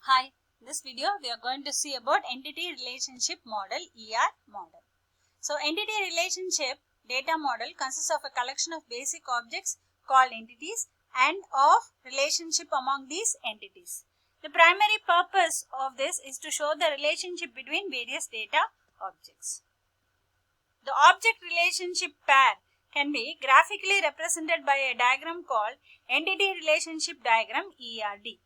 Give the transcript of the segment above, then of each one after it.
Hi, in this video we are going to see about entity relationship model, ER model. So entity relationship data model consists of a collection of basic objects called entities and of relationship among these entities. The primary purpose of this is to show the relationship between various data objects. The object relationship pair can be graphically represented by a diagram called entity relationship diagram, ERD.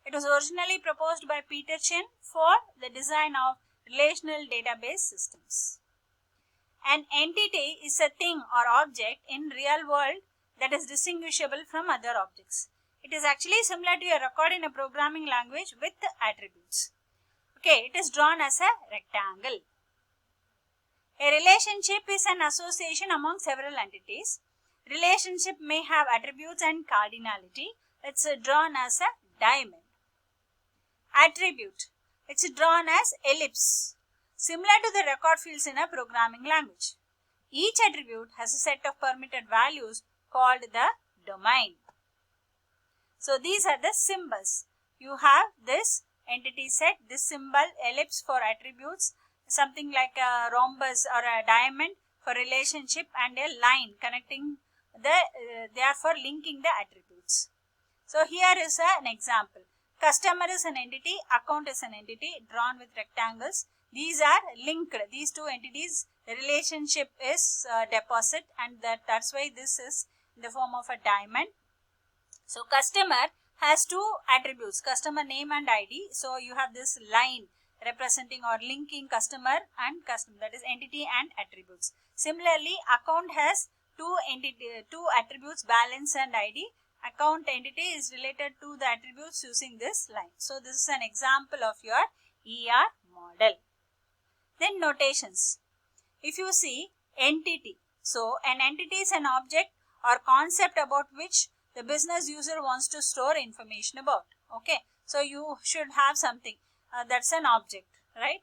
It was originally proposed by Peter Chen for the design of relational database systems. An entity is a thing or object in real world that is distinguishable from other objects. It is actually similar to a record in a programming language with attributes. Okay, it is drawn as a rectangle. A relationship is an association among several entities. Relationship may have attributes and cardinality. It's drawn as a diamond. Attribute. It's drawn as ellipse, similar to the record fields in a programming language. Each attribute has a set of permitted values called the domain. So these are the symbols. You have this entity set, this symbol ellipse for attributes, something like a rhombus or a diamond for relationship, and a line connecting they are for linking the attributes. So here is an example. Customer is an entity, account is an entity drawn with rectangles. These are linked, these two entities, the relationship is deposit, and that's why this is in the form of a diamond. So customer has two attributes, customer name and ID. So you have this line representing or linking customer and customer, that is entity and attributes. Similarly, account has two attributes, balance and ID. Account entity is related to the attributes using this line. So this is an example of your ER model. Then notations. If you see entity, so an entity is an object or concept about which the business user wants to store information about. Okay, so you should have something that's an object, right?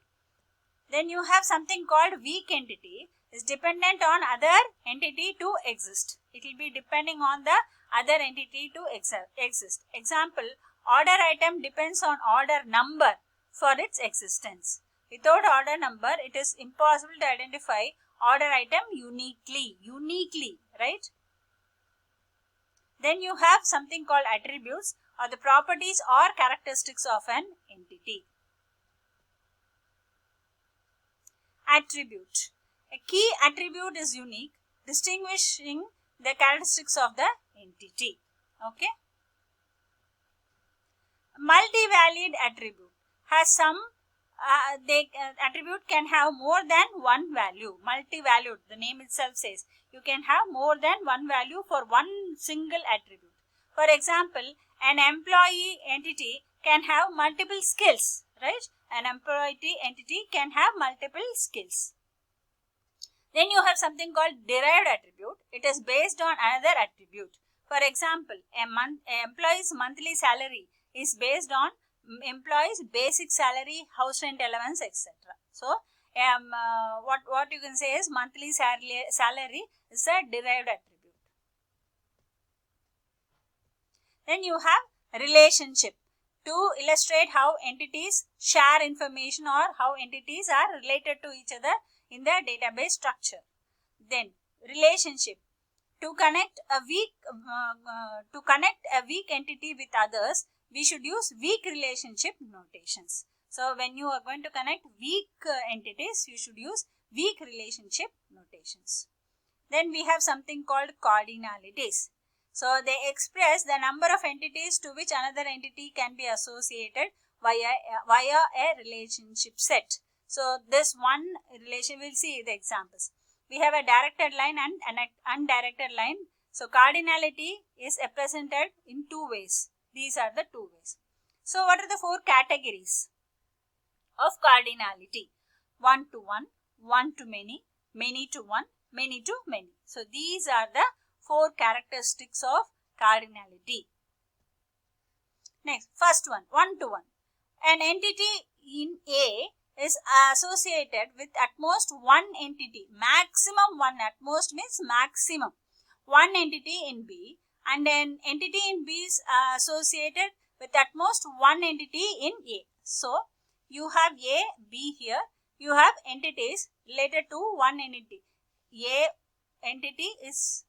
Then you have something called weak entity, is dependent on other entity to exist. It will be depending on the other entity to exist. Example, order item depends on order number for its existence. Without order number, it is impossible to identify order item uniquely, right? Then you have something called attributes, or the properties or characteristics of an entity. Attribute. A key attribute is unique, distinguishing the characteristics of the entity. Okay. Multi-valued attribute has some attribute can have more than one value. Multi-valued, the name itself says you can have more than one value for one single attribute. For example, an employee entity can have multiple skills, right? An employee entity can have multiple skills. Then you have something called derived attribute. It is based on another attribute. For example, an employee's monthly salary is based on employee's basic salary, house rent allowance, etc. So, what you can say is monthly salary is a derived attribute. Then you have relationship, to illustrate how entities share information or how entities are related to each other in the database structure. Then relationship, to connect a weak entity with others, we should use weak relationship notations. So when you are going to connect weak entities, you should use weak relationship notations. Then we have something called cardinalities. So they express the number of entities to which another entity can be associated via a relationship set. So this one relation, we'll see the examples. We have a directed line and an undirected line. So cardinality is represented in two ways. These are the two ways. So what are the four categories of cardinality? One to one, one to many, many to one, many to many. So these are the four characteristics of cardinality. Next, first one to one. An entity in A is associated with at most one entity, maximum one, at most means maximum, one entity in B, and an entity in B is associated with at most one entity in A. So, you have A, B here. You have entities related to one entity. A entity is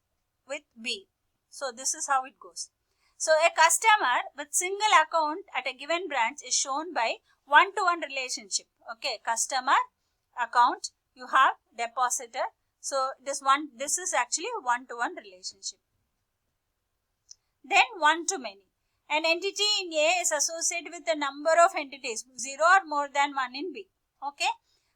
with B. So, this is how it goes. So, a customer with single account at a given branch is shown by one-to-one relationship. Okay, customer, account, you have depositor. So, this is actually a one-to-one relationship. Then one-to-many. An entity in A is associated with a number of entities, 0 or more than 1 in B. Okay,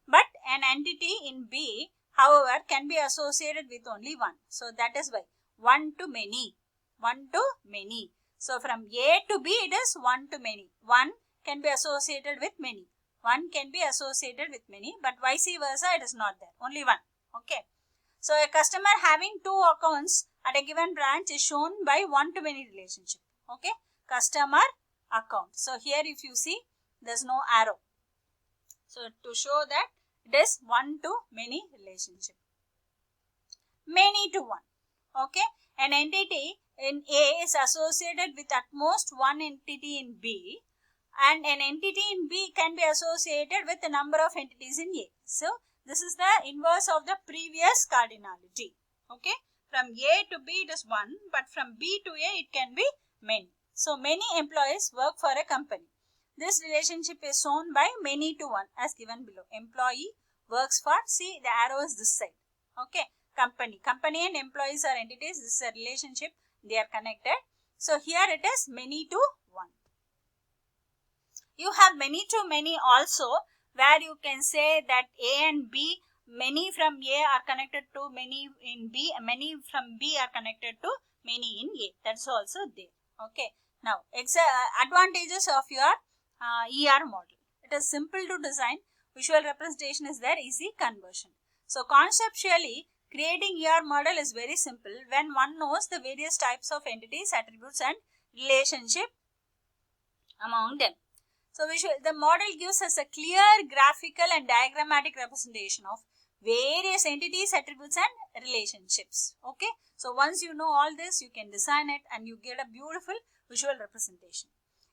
but an entity in B, however, can be associated with only one. So, that is why one-to-many. One-to-many. So, from A to B, it is one-to-many. One can be associated with many. One can be associated with many, but vice versa, it is not there. Only one. Okay. So, a customer having two accounts at a given branch is shown by one-to-many relationship. Okay. Customer, account. So, here if you see, there is no arrow. So, to show that it is one-to-many relationship. Many-to-one. Okay. An entity in A is associated with at most one entity in B, and an entity in B can be associated with a number of entities in A. So, this is the inverse of the previous cardinality. Okay. From A to B it is 1, but from B to A it can be many. So, many employees work for a company. This relationship is shown by many-to-one as given below. Employee works for, see the arrow is this side. Okay. Company. Company and employees are entities. This is a relationship. They are connected. So, here it is many-to-one. You have many-to-many also, where you can say that A and B, many from A are connected to many in B, many from B are connected to many in A. That's also there. Okay. Now, advantages of your ER model. It is simple to design. Visual representation is there. Easy conversion. So, conceptually, creating ER model is very simple when one knows the various types of entities, attributes and relationship among them. So, the model gives us a clear graphical and diagrammatic representation of various entities, attributes and relationships. Okay. So, once you know all this, you can design it and you get a beautiful visual representation.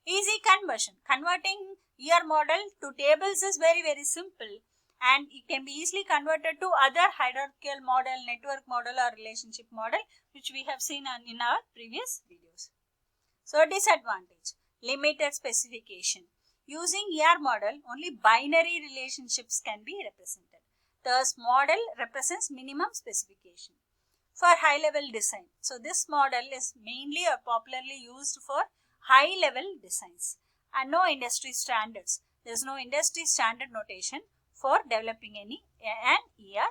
Easy conversion. Converting ER model to tables is very simple, and it can be easily converted to other hierarchical model, network model or relationship model, which we have seen in our previous videos. So, disadvantage, limited specification. Using ER model, only binary relationships can be represented. Thus, model represents minimum specification. For high level design. So, this model is mainly popularly used for high level designs and no industry standards. There is no industry standard notation for developing an ER